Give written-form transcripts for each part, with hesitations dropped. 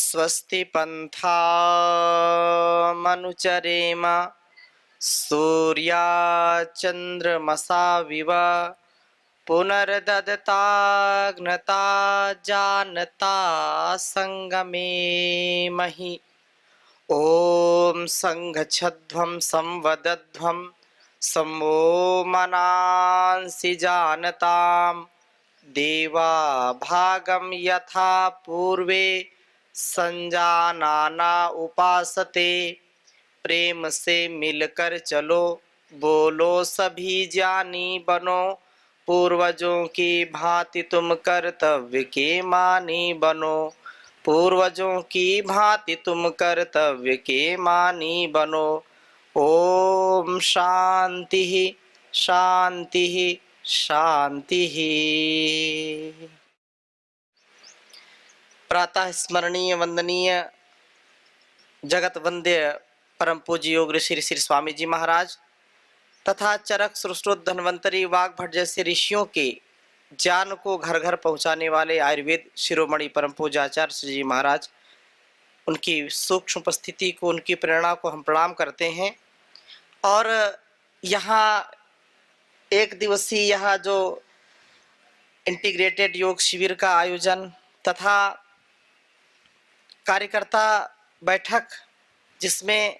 स्वस्ति पन्थामनुचरेम सूर्याचन्द्रमसा विव पुनर्दत्ताग्नता जानता संगमे महि। ॐ संघच्छध्वं संवदध्वं सम्मो मनांसि जानतां देवा भागं यथा पूर्वे संजानाना उपासते। प्रेम से मिलकर चलो, बोलो सभी ज्ञानी बनो, पूर्वजों की भांति तुम कर्तव्य के मानी बनो, पूर्वजों की भांति तुम कर्तव्य के मानी बनो। ओम शांति शांति शांति। प्रातः स्मरणीय वंदनीय जगत वंद्य परम पूज्य योग ऋषि श्री स्वामी जी महाराज तथा चरक सुश्रुत धन्वंतरी वाघ भट्ट जैसे ऋषियों के ज्ञान को घर घर पहुंचाने वाले आयुर्वेद शिरोमणि परम पूज्य आचार्य श्री जी महाराज, उनकी सूक्ष्म उपस्थिति को, उनकी प्रेरणा को हम प्रणाम करते हैं। और यहाँ एक दिवसीय यह जो इंटीग्रेटेड योग शिविर का आयोजन तथा कार्यकर्ता बैठक, जिसमें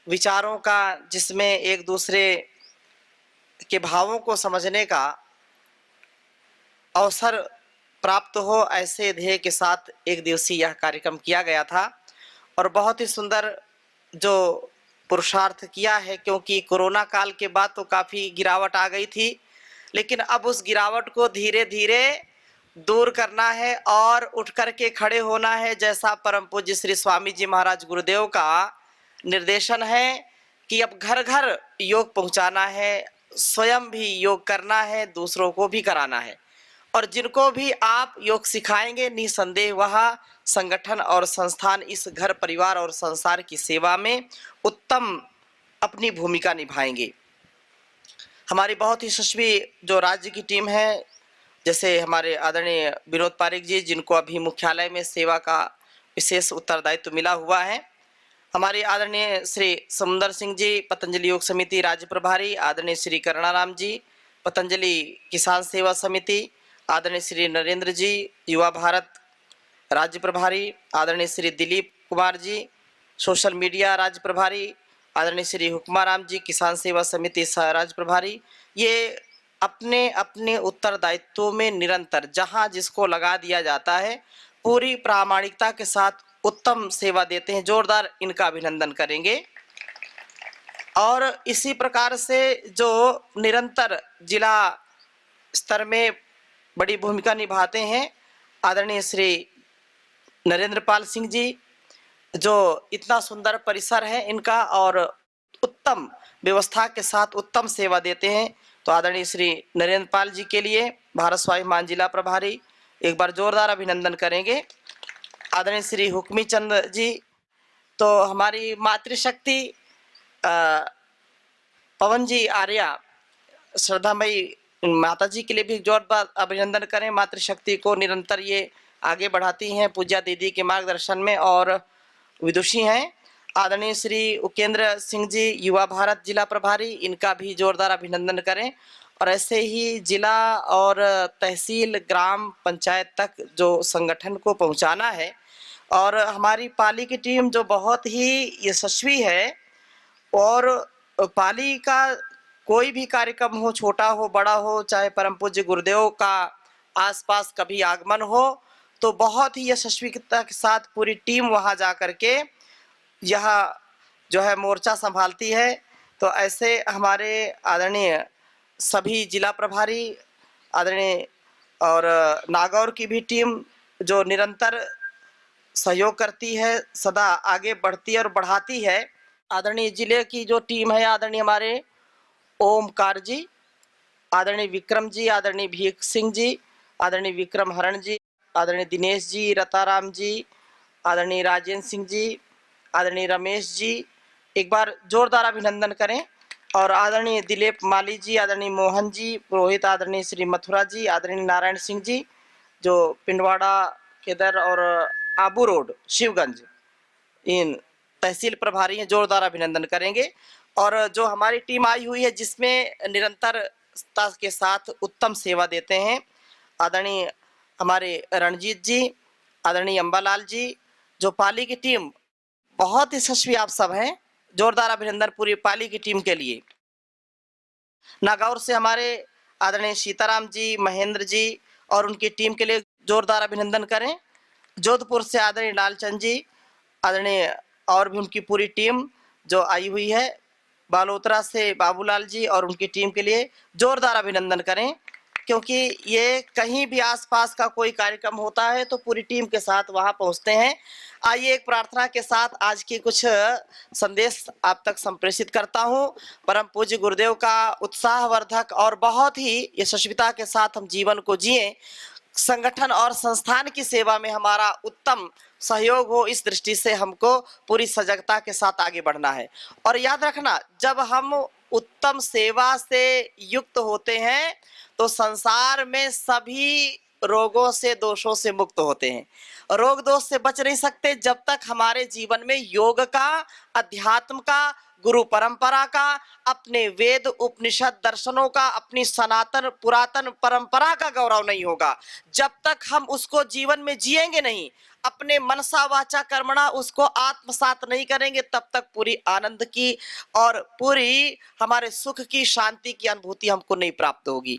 विचारों का, जिसमें एक दूसरे के भावों को समझने का अवसर प्राप्त हो, ऐसे ध्येय के साथ एक दिवसीय यह कार्यक्रम किया गया था। और बहुत ही सुंदर जो पुरुषार्थ किया है, क्योंकि कोरोना काल के बाद तो काफ़ी गिरावट आ गई थी, लेकिन अब उस गिरावट को धीरे धीरे दूर करना है और उठ कर के खड़े होना है। जैसा परम पूज्य श्री स्वामी जी महाराज गुरुदेव का निर्देशन है कि अब घर घर योग पहुंचाना है, स्वयं भी योग करना है, दूसरों को भी कराना है। और जिनको भी आप योग सिखाएंगे, निसंदेह वह संगठन और संस्थान इस घर परिवार और संसार की सेवा में उत्तम अपनी भूमिका निभाएंगे। हमारी बहुत ही यशस्वी जो राज्य की टीम है, जैसे हमारे आदरणीय विनोद पारिक जी, जिनको अभी मुख्यालय में सेवा का विशेष उत्तरदायित्व मिला हुआ है, हमारे आदरणीय श्री सुंदर सिंह जी पतंजलि योग समिति राज्य प्रभारी, आदरणीय श्री करुणाराम जी पतंजलि किसान सेवा समिति, आदरणीय श्री नरेंद्र जी युवा भारत राज्य प्रभारी, आदरणीय श्री दिलीप कुमार जी सोशल मीडिया राज्य प्रभारी, आदरणीय श्री हुक्माराम जी किसान सेवा समिति राज्य प्रभारी, ये अपने अपने उत्तरदायित्वों में निरंतर जहां जिसको लगा दिया जाता है पूरी प्रामाणिकता के साथ उत्तम सेवा देते हैं। जोरदार इनका अभिनंदन करेंगे। और इसी प्रकार से जो निरंतर जिला स्तर में बड़ी भूमिका निभाते हैं, आदरणीय श्री नरेंद्र पाल सिंह जी, जो इतना सुंदर परिसर है इनका और उत्तम व्यवस्था के साथ उत्तम सेवा देते हैं, तो आदरणीय श्री नरेंद्र पाल जी के लिए भारत स्वाभिमान जिला प्रभारी एक बार जोरदार अभिनंदन करेंगे। आदरणीय श्री हुक्मी चंद जी, तो हमारी मातृशक्ति पवन जी आर्या श्रद्धामयी माता जी के लिए भी जोरदार अभिनंदन करें। मातृशक्ति को निरंतर ये आगे बढ़ाती हैं पूज्या दीदी के मार्गदर्शन में और विदुषी हैं। आदरणीय श्री उकेंद्र सिंह जी युवा भारत जिला प्रभारी, इनका भी जोरदार अभिनंदन करें। और ऐसे ही जिला और तहसील ग्राम पंचायत तक जो संगठन को पहुंचाना है। और हमारी पाली की टीम जो बहुत ही यशस्वी है, और पाली का कोई भी कार्यक्रम हो, छोटा हो बड़ा हो, चाहे परम पूज्य गुरुदेव का आसपास कभी आगमन हो, तो बहुत ही यशस्वीता के साथ पूरी टीम वहां जा कर के यह जो है मोर्चा संभालती है। तो ऐसे हमारे आदरणीय सभी जिला प्रभारी, आदरणीय और नागौर की भी टीम जो निरंतर सहयोग करती है, सदा आगे बढ़ती है और बढ़ाती है। आदरणीय जिले की जो टीम है, आदरणीय हमारे ओमकार जी, आदरणीय विक्रम जी, आदरणीय भीख सिंह जी, आदरणीय विक्रम हरण जी, आदरणीय दिनेश जी, रताराम जी, आदरणीय राजेंद्र सिंह जी, आदरणीय रमेश जी, एक बार जोरदार अभिनंदन करें। और आदरणीय दिलीप माली जी, आदरणीय मोहन जी पुरोहित, आदरणीय श्री मथुरा जी, आदरणीय नारायण सिंह जी जो पिंडवाड़ा केदर और आबू रोड, शिवगंज, इन तहसील प्रभारी हैं, जोरदार अभिनंदन करेंगे। और जो हमारी टीम आई हुई है जिसमें निरंतरता के साथ उत्तम सेवा देते हैं, आदरणीय हमारे रणजीत जी, आदरणीय अंबालाल जी, जो पाली की टीम, बहुत यशस्वी आप सब हैं, जोरदार अभिनंदन पूरी पाली की टीम के लिए। नागौर से हमारे आदरणीय सीताराम जी, महेंद्र जी और उनकी टीम के लिए जोरदार अभिनंदन करें। जोधपुर से आदरणीय लालचंद जी, आदरणीय और भी उनकी पूरी टीम जो आई हुई है। बालोतरा से बाबूलाल जी और उनकी टीम के लिए जोरदार अभिनंदन करें, क्योंकि ये कहीं भी आसपास का कोई कार्यक्रम होता है तो पूरी टीम के साथ वहां पहुंचते हैं। आइए एक प्रार्थना के साथ आज की कुछ संदेश आप तक संप्रेषित करता हूं। परम पूज्य गुरुदेव का उत्साहवर्धक और बहुत ही यशस्विता के साथ हम जीवन को जिए, संगठन और संस्थान की सेवा में हमारा उत्तम सहयोग हो, इस दृष्टि से हमको पूरी सजगता के साथ आगे बढ़ना है। और याद रखना, जब हम उत्तम सेवा से युक्त होते हैं तो संसार में सभी रोगों से, दोषों से मुक्त होते हैं। रोग दोष से बच नहीं सकते जब तक हमारे जीवन में योग का, अध्यात्म का, गुरु परंपरा का, अपने वेद उपनिषद दर्शनों का, अपनी सनातन पुरातन परंपरा का गौरव नहीं होगा। जब तक हम उसको जीवन में जिएंगे नहीं, अपने मनसा वाचा कर्मणा उसको आत्मसात नहीं करेंगे, तब तक पूरी आनंद की और पूरी हमारे सुख की, शांति की अनुभूति हमको नहीं प्राप्त होगी।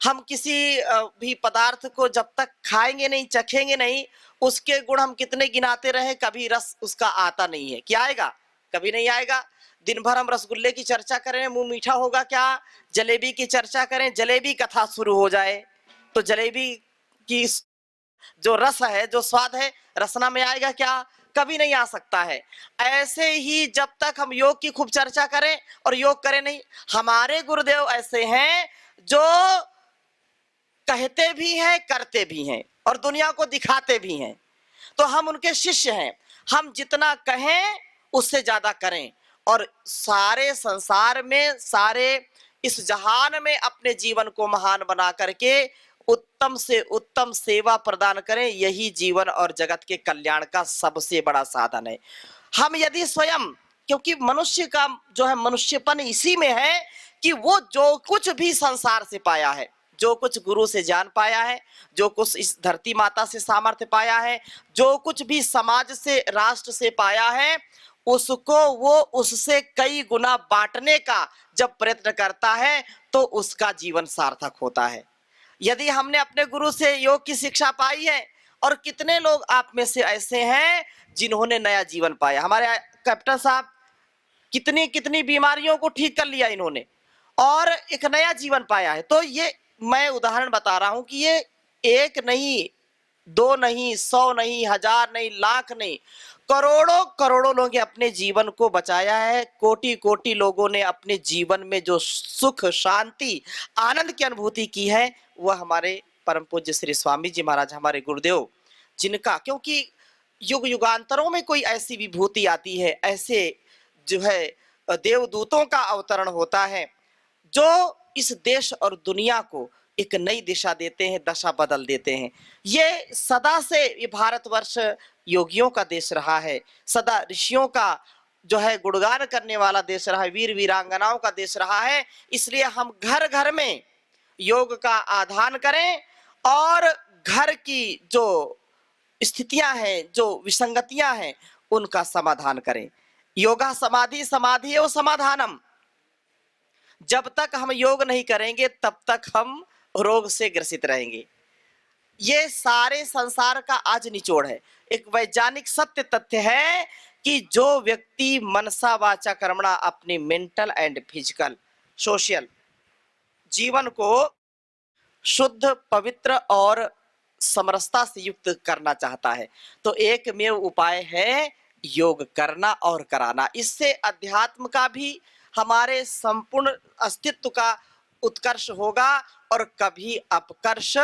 हम किसी भी पदार्थ को जब तक खाएंगे नहीं, चखेंगे नहीं, उसके गुण हम कितने गिनाते रहे, कभी रस उसका आता नहीं है। क्या आएगा? कभी नहीं आएगा। दिन भर हम रसगुल्ले की चर्चा करें, मुंह मीठा होगा क्या? जलेबी की चर्चा करें, जलेबी कथा शुरू हो जाए तो जलेबी की जो रस है, जो स्वाद है, रसना में आएगा क्या? कभी नहीं आ सकता है। ऐसे ही जब तक हम योग की खूब चर्चा करें और योग करें नहीं, हमारे गुरुदेव ऐसे हैं जो कहते भी हैं, करते भी हैं और दुनिया को दिखाते भी हैं। तो हम उनके शिष्य हैं। हम जितना कहें उससे ज्यादा करें और सारे संसार में, सारे इस जहान में अपने जीवन को महान बना करके उत्तम से उत्तम सेवा प्रदान करें। यही जीवन और जगत के कल्याण का सबसे बड़ा साधन है। हम यदि स्वयं, क्योंकि मनुष्य का जो है मनुष्यपन इसी में है कि वो जो कुछ भी संसार से पाया है, जो कुछ गुरु से जान पाया है, जो कुछ इस धरती माता से सामर्थ्य पाया है, जो कुछ भी समाज से, राष्ट्र से पाया है, उसको वो उससे कई गुना बांटने का जब प्रयत्न करता है तो उसका जीवन सार्थक होता है। यदि हमने अपने गुरु से योग की शिक्षा पाई है, और कितने लोग आप में से ऐसे हैं जिन्होंने नया जीवन पाया। हमारे कैप्टन साहब कितनी कितनी बीमारियों को ठीक कर लिया इन्होंने और एक नया जीवन पाया है। तो ये मैं उदाहरण बता रहा हूं कि ये एक नहीं, दो नहीं, 100 नहीं, 1000 नहीं, लाख नहीं, करोड़ों करोड़ों लोगों ने अपने जीवन को बचाया है। कोटि कोटि लोगों ने अपने जीवन में जो सुख, शांति, आनंद की अनुभूति की है, वह हमारे परम पूज्य श्री स्वामी जी महाराज, हमारे गुरुदेव, जिनका, क्योंकि युग युगांतरों में कोई ऐसी विभूति आती है, ऐसे जो है देवदूतों का अवतरण होता है जो इस देश और दुनिया को एक नई दिशा देते हैं, दशा बदल देते हैं। ये सदा से ये भारतवर्ष योगियों का देश रहा है, सदा ऋषियों का जो है गुणगान करने वाला देश रहा है, वीर वीरांगनाओं का देश रहा है। इसलिए हम घर घर में योग का आधान करें और घर की जो स्थितियां हैं, जो विसंगतियां हैं, उनका समाधान करें। योगा समाधि, समाधि एवं समाधानम। जब तक हम योग नहीं करेंगे तब तक हम रोग से ग्रसित रहेंगे। ये सारे संसार का आज निचोड़ है। एक वैज्ञानिक सत्य तथ्य है कि जो व्यक्ति मनसा वाचा कर्मणा अपने मेंटल एंड फिजिकल सोशल जीवन को शुद्ध, पवित्र और समरसता से युक्त करना चाहता है तो एकमेव उपाय है योग करना और कराना। इससे अध्यात्म का भी, हमारे संपूर्ण अस्तित्व का उत्कर्ष होगा और कभी अपकर्ष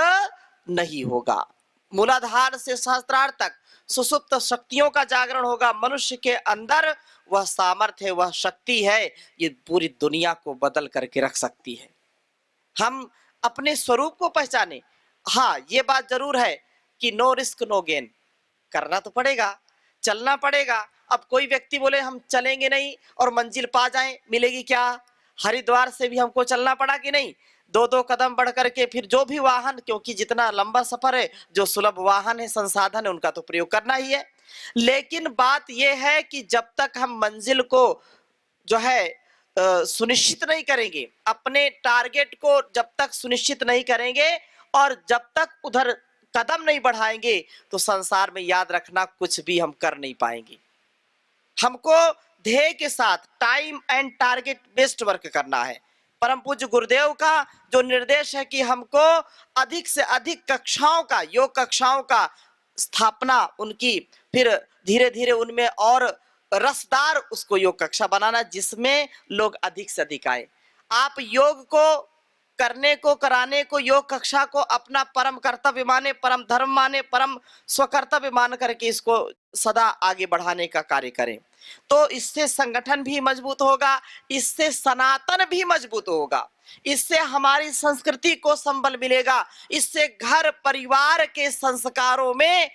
नहीं होगा। मूलाधार से सहस्त्रार तक सुसुप्त शक्तियों का जागरण होगा। मनुष्य के अंदर वह सामर्थ्य है, वह शक्ति है, ये पूरी दुनिया को बदल करके रख सकती है। हम अपने स्वरूप को पहचाने। हाँ, ये बात जरूर है कि नो रिस्क नो गेन। करना तो पड़ेगा, चलना पड़ेगा। अब कोई व्यक्ति बोले हम चलेंगे नहीं और मंजिल पा जाएं, मिलेगी क्या? हरिद्वार से भी हमको चलना पड़ा कि नहीं, 2-2 कदम बढ़ करके, फिर जो भी वाहन, क्योंकि जितना लंबा सफर है, जो सुलभ वाहन है, संसाधन है, उनका तो प्रयोग करना ही है। लेकिन बात यह है कि जब तक हम मंजिल को जो है सुनिश्चित नहीं करेंगे, अपने टारगेट को जब तक सुनिश्चित नहीं करेंगे और जब तक उधर कदम नहीं बढ़ाएंगे, तो संसार में याद रखना कुछ भी हम कर नहीं पाएंगे। हमको ध्येय के साथ time and target based work करना है। परम पूज्य गुरुदेव का जो निर्देश है कि हमको अधिक से अधिक कक्षाओं का, योग कक्षाओं का स्थापना उनकी, फिर धीरे धीरे उनमें और रसदार उसको योग कक्षा बनाना, जिसमें लोग अधिक से अधिक आए। आप योग को करने को, कराने को, योग कक्षा को अपना परम कर्तव्य माने, परम धर्म माने, परम स्वकर्तव्य मान करके इसको सदा आगे बढ़ाने का कार्य करें। तो इससे संगठन भी मजबूत होगा, इससे सनातन भी मजबूत होगा, इससे हमारी संस्कृति को संबल मिलेगा, इससे घर परिवार के संस्कारों में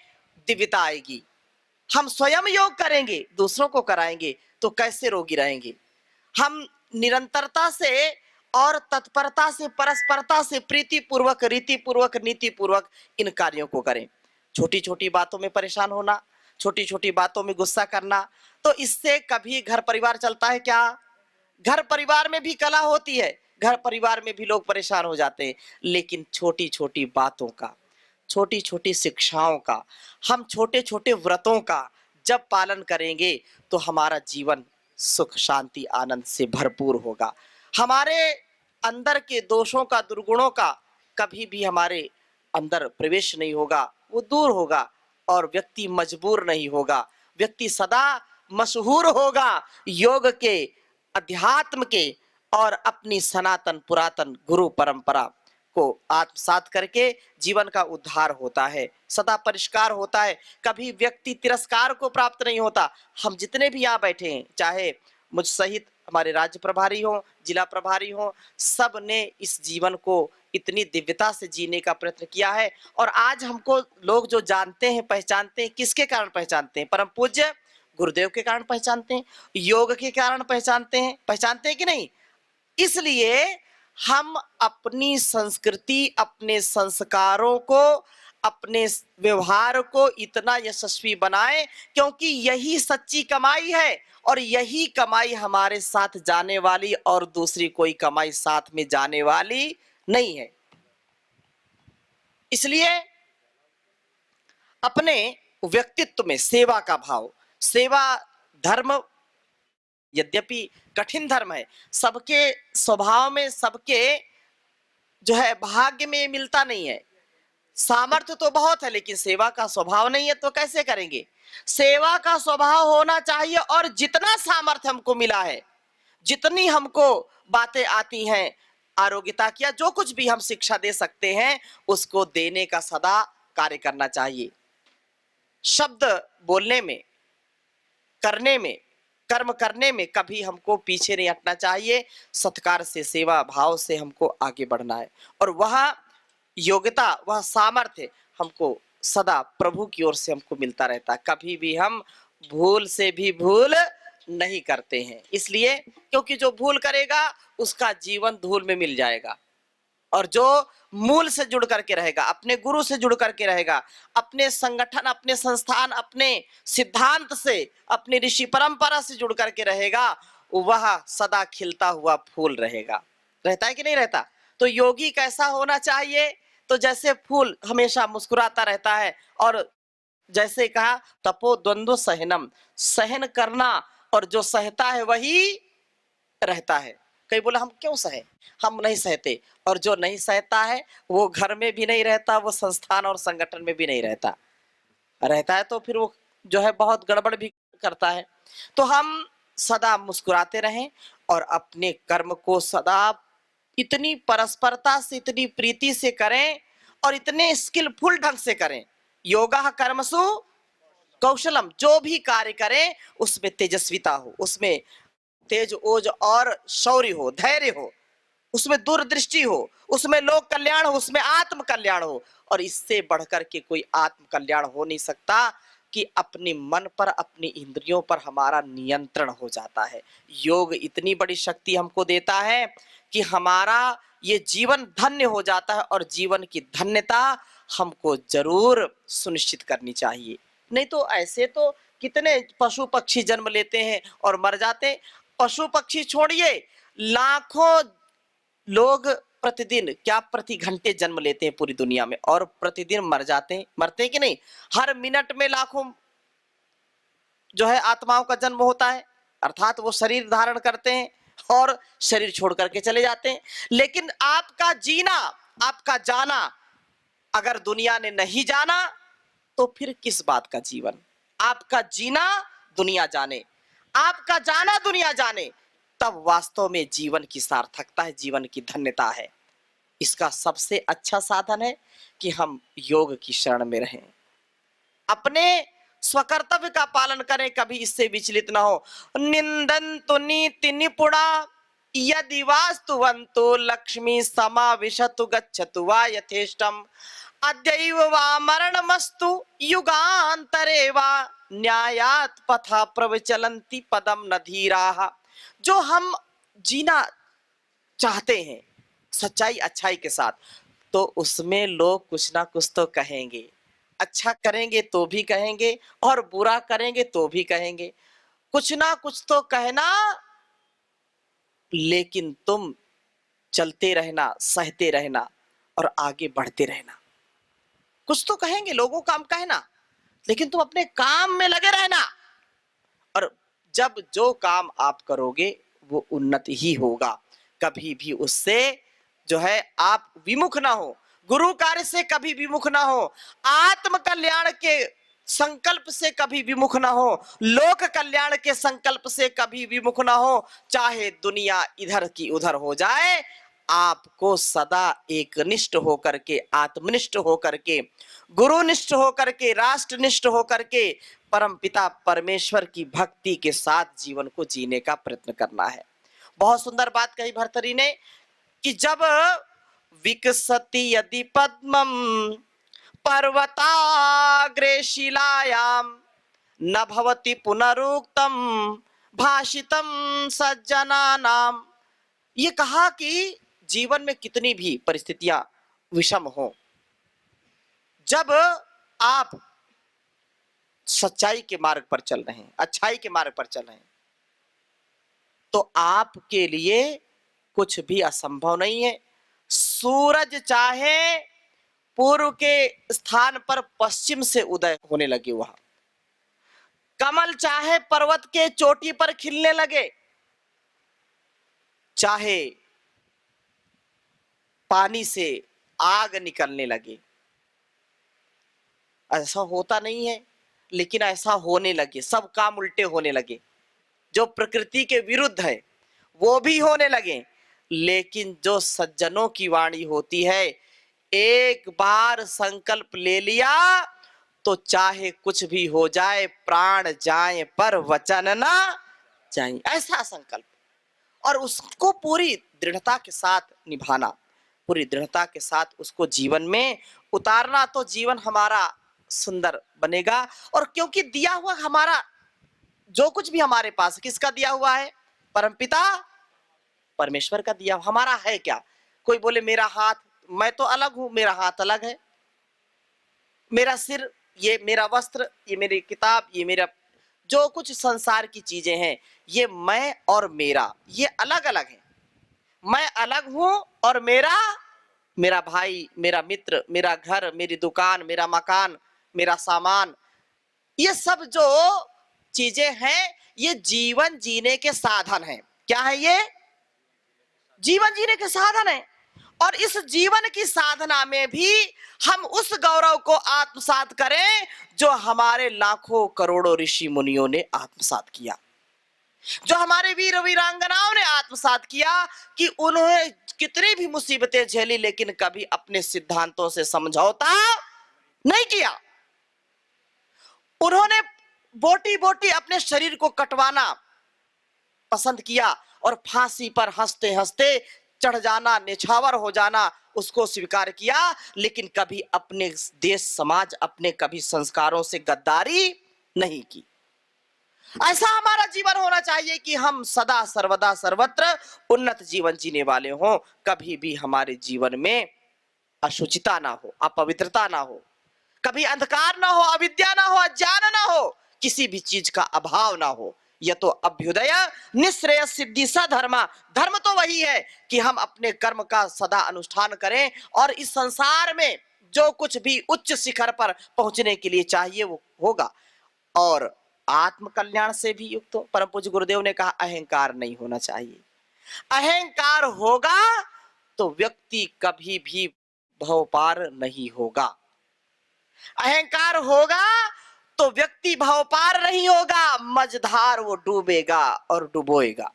दिव्यता आएगी। हम स्वयं योग करेंगे, दूसरों को कराएंगे, तो कैसे रोगी रहेंगे? हम निरंतरता से और तत्परता से, परस्परता से, प्रीति पूर्वक, रीति पूर्वक, नीति पूर्वक इन कार्यों को करें। छोटी छोटी बातों में परेशान होना, छोटी छोटी बातों में गुस्सा करना, तो इससे कभी घर परिवार चलता है क्या? घर परिवार में भी कला होती है, घर परिवार में भी लोग परेशान हो जाते हैं। लेकिन छोटी छोटी बातों का, छोटी छोटी शिक्षाओं का, हम छोटे छोटे व्रतों का जब पालन करेंगे, तो हमारा जीवन सुख, शांति, आनंद से भरपूर होगा। हमारे अंदर के दोषों का, दुर्गुणों का कभी भी हमारे अंदर प्रवेश नहीं होगा, वो दूर होगा और व्यक्ति मजबूर नहीं होगा, व्यक्ति सदा मशहूर होगा योग के, अध्यात्म के और अपनी सनातन पुरातन गुरु परंपरा को आत्मसात करके जीवन का उद्धार होता है, सदा परिष्कार होता है, कभी व्यक्ति तिरस्कार को प्राप्त नहीं होता। हम जितने भी यहाँ बैठे हैं, चाहे मुझ सहित हमारे राज्य प्रभारी हो, जिला प्रभारी हो, सब ने इस जीवन को इतनी दिव्यता से जीने का प्रयत्न किया है। और आज हमको लोग जो जानते हैं, पहचानते हैं, किसके कारण पहचानते हैं? परम पूज्य गुरुदेव के कारण पहचानते हैं, योग के कारण पहचानते हैं, पहचानते हैं कि नहीं? इसलिए हम अपनी संस्कृति, अपने संस्कारों को, अपने व्यवहार को इतना यशस्वी बनाएं, क्योंकि यही सच्ची कमाई है और यही कमाई हमारे साथ जाने वाली, और दूसरी कोई कमाई साथ में जाने वाली नहीं है। इसलिए अपने व्यक्तित्व में सेवा का भाव, सेवा धर्म यद्यपि कठिन धर्म है, सबके स्वभाव में, सबके जो है भाग्य में मिलता नहीं है। सामर्थ्य तो बहुत है, लेकिन सेवा का स्वभाव नहीं है, तो कैसे करेंगे? सेवा का स्वभाव होना चाहिए, और जितना सामर्थ्य हमको मिला है, जितनी हमको बातें आती हैं, आरोग्यता की, जो कुछ भी हम शिक्षा दे सकते हैं, उसको देने का सदा कार्य करना चाहिए। शब्द बोलने में, करने में, कर्म करने में कभी हमको पीछे नहीं हटना चाहिए। सत्कार से, सेवा भाव से हमको आगे बढ़ना है, और वह योग्यता, वह सामर्थ्य हमको सदा प्रभु की ओर से हमको मिलता रहता। कभी भी हम भूल से भी भूल नहीं करते हैं, इसलिए क्योंकि जो भूल करेगा उसका जीवन धूल में मिल जाएगा, और जो मूल से जुड़ करके रहेगा, अपने गुरु से जुड़ करके रहेगा, अपने संगठन, अपने संस्थान, अपने सिद्धांत से, अपनी ऋषि परंपरा से जुड़ करके रहेगा, वह सदा खिलता हुआ फूल रहेगा। रहता है कि नहीं रहता? तो योगी कैसा होना चाहिए? तो जैसे फूल हमेशा मुस्कुराता रहता है, और जैसे कहा तपो द्वंद्व सहनम, सहन करना, और जो सहता है वही रहता है। कई बोला हम क्यों सहे, हम नहीं सहते, और जो नहीं सहता है वो घर में भी नहीं रहता, वो संस्थान और संगठन में भी नहीं रहता, रहता है तो फिर वो जो है बहुत गड़बड़ भी करता है। तो हम सदा मुस्कुराते रहें, और अपने कर्म को सदा इतनी परस्परता से, इतनी प्रीति से करें, और इतने स्किलफुल ढंग से करें। योगा कर्मसु कौशलम, जो भी कार्य करें उसमें तेजस्विता हो, उसमें तेज ओज और शौर्य हो, धैर्य हो, उसमें दूरदृष्टि हो, उसमें लोक कल्याण हो, उसमें आत्म कल्याण हो, और इससे बढ़कर के कोई आत्म कल्याण हो नहीं सकता। कि अपने मन पर, अपनी इंद्रियों पर हमारा नियंत्रण हो जाता है। योग इतनी बड़ी शक्ति हमको देता है कि हमारा ये जीवन धन्य हो जाता है, और जीवन की धन्यता हमको जरूर सुनिश्चित करनी चाहिए। नहीं तो ऐसे तो कितने पशु पक्षी जन्म लेते हैं और मर जाते हैं। पशु पक्षी छोड़िए, लाखों लोग प्रतिदिन क्या प्रति घंटे जन्म लेते हैं पूरी दुनिया में, और प्रतिदिन मर जाते हैं। मरते हैं कि नहीं? हर मिनट में लाखों जो है आत्माओं का जन्म होता है, अर्थात वो शरीर धारण करते हैं और शरीर छोड़ करके चले जाते हैं। लेकिन आपका जीना, आपका जाना अगर दुनिया ने नहीं जाना तो फिर किस बात का जीवन? आपका जीना दुनिया जाने, आपका जाना दुनिया जाने, तब वास्तव में जीवन की सार्थकता है, जीवन की धन्यता है। इसका सबसे अच्छा साधन है कि हम योग की शरण में रहें, अपने स्वकर्तव्य का पालन करें, कभी इससे विचलित ना हो। निंदन्तु नीति निपुणा यदि वास्तुवन्तो लक्ष्मी समाविशतु गच्छतु वा यथेष्टम अद्यैव वा मरणमस्तु युगान्तरे वा न्यायात् पथा प्रविचलन्ति पदम न धीराः। जो हम जीना चाहते हैं सच्चाई अच्छाई के साथ, तो उसमें लोग कुछ ना कुछ तो कहेंगे। अच्छा करेंगे तो भी कहेंगे और बुरा करेंगे तो भी कहेंगे, कुछ ना कुछ तो कहना, लेकिन तुम चलते रहना, सहते रहना और आगे बढ़ते रहना। कुछ तो कहेंगे लोगों का हम कहना, लेकिन तुम अपने काम में लगे रहना, और जब जो काम आप करोगे वो उन्नति ही होगा। कभी भी उससे जो है आप विमुख ना हो, गुरु कार्य से कभी विमुख ना हो, आत्म कल्याण के संकल्प से कभी विमुख ना हो, लोक कल्याण के संकल्प से कभी विमुख ना हो। चाहे दुनिया इधर की उधर हो जाए, आपको सदा एकनिष्ठ होकर के, आत्मनिष्ठ होकर के, गुरुनिष्ठ होकर के, राष्ट्रनिष्ठ होकर के, परम पिता परमेश्वर की भक्ति के साथ जीवन को जीने का प्रयत्न करना है। बहुत सुंदर बात कही भर्तृहरि ने कि जब विकसति यदि पद्मम पर्वताग्रे शिलायाम न भवति पुनरुक्तम भाषितम सज्जनानाम। ये कहा कि जीवन में कितनी भी परिस्थितियां विषम हो, जब आप सच्चाई के मार्ग पर चल रहे हैं, अच्छाई के मार्ग पर चल रहे हैं, तो आपके लिए कुछ भी असंभव नहीं है। सूरज चाहे पूर्व के स्थान पर पश्चिम से उदय होने लगे, वहां कमल चाहे पर्वत के चोटी पर खिलने लगे, चाहे पानी से आग निकलने लगे, ऐसा होता नहीं है, लेकिन ऐसा होने लगे। सब काम उल्टे होने लगे, जो प्रकृति के विरुद्ध है वो भी होने लगे। लेकिन जो सज्जनों की वाणी होती है, एक बार संकल्प ले लिया तो चाहे कुछ भी हो जाए, प्राण जाए पर वचन ना जाए, ऐसा संकल्प, और उसको पूरी दृढ़ता के साथ निभाना, पूरी दृढ़ता के साथ उसको जीवन में उतारना, तो जीवन हमारा सुंदर बनेगा। और क्योंकि दिया हुआ हमारा जो कुछ भी हमारे पास किसका दिया हुआ है? परमपिता परमेश्वर का दिया। हमारा है क्या? कोई बोले मेरा हाथ, मैं तो अलग हूं, मेरा हाथ अलग है, मेरा सिर, ये मेरा वस्त्र, ये मेरी किताब, ये मेरा जो कुछ संसार की चीजें हैं, ये मैं और मेरा, ये अलग अलग है। मैं अलग हूं और मेरा भाई, मेरा मित्र, मेरा घर, मेरी दुकान, मेरा मकान, मेरा सामान, ये सब जो चीजें हैं, ये जीवन जीने के साधन हैं। क्या है ये? जीवन जीने के साधन है। और इस जीवन की साधना में भी हम उस गौरव को आत्मसात करें जो हमारे लाखों करोड़ों ऋषि मुनियों ने आत्मसात किया, जो हमारे वीर वीरांगनाओं ने आत्मसात किया, कि उन्होंने कितनी भी मुसीबतें झेली लेकिन कभी अपने सिद्धांतों से समझौता नहीं किया। उन्होंने बोटी बोटी अपने शरीर को कटवाना पसंद किया और फांसी पर हंसते हंसते चढ़ जाना, निछावर हो जाना, उसको स्वीकार किया, लेकिन कभी अपने देश समाज, अपने कभी संस्कारों से गद्दारी नहीं की। ऐसा हमारा जीवन होना चाहिए कि हम सदा सर्वदा सर्वत्र उन्नत जीवन जीने वाले हों। कभी भी हमारे जीवन में अशुचिता ना हो, अपवित्रता ना हो, कभी अंधकार ना हो, अविद्या ना हो, अज्ञान ना हो, किसी भी चीज का अभाव ना हो। यह तो अभ्युदय निश्रेय सिद्धि स धर्म। धर्म तो वही है कि हम अपने कर्म का सदा अनुष्ठान करें और इस संसार में जो कुछ भी उच्च शिखर पर पहुंचने के लिए चाहिए वो होगा। और आत्म कल्याण से भी युक्त हो। परम पूज्य गुरुदेव ने कहा अहंकार नहीं होना चाहिए। अहंकार होगा तो व्यक्ति कभी भी भव पार नहीं होगा। अहंकार होगा तो व्यक्ति भव पार नहीं होगा, मझधार वो डूबेगा और डुबोएगा।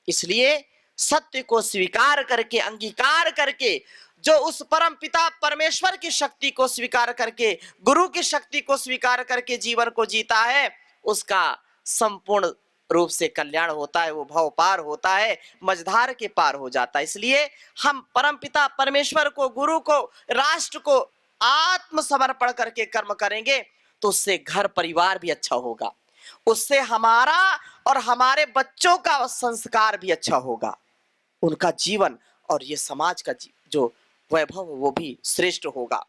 इसलिए सत्य को स्वीकार करके, अंगीकार करके, जो उस परम पिता परमेश्वर की शक्ति को स्वीकार करके, गुरु की शक्ति को स्वीकार करके जीवन को जीता है, उसका संपूर्ण रूप से कल्याण होता है, वो भव पार होता है, मझधार के पार हो जाता है। इसलिए हम परम पिता परमेश्वर को, गुरु को, राष्ट्र को आत्मसमर्पण करके कर्म करेंगे तो उससे घर परिवार भी अच्छा होगा, उससे हमारा और हमारे बच्चों का संस्कार भी अच्छा होगा, उनका जीवन और ये समाज का जो वैभव वो भी श्रेष्ठ होगा।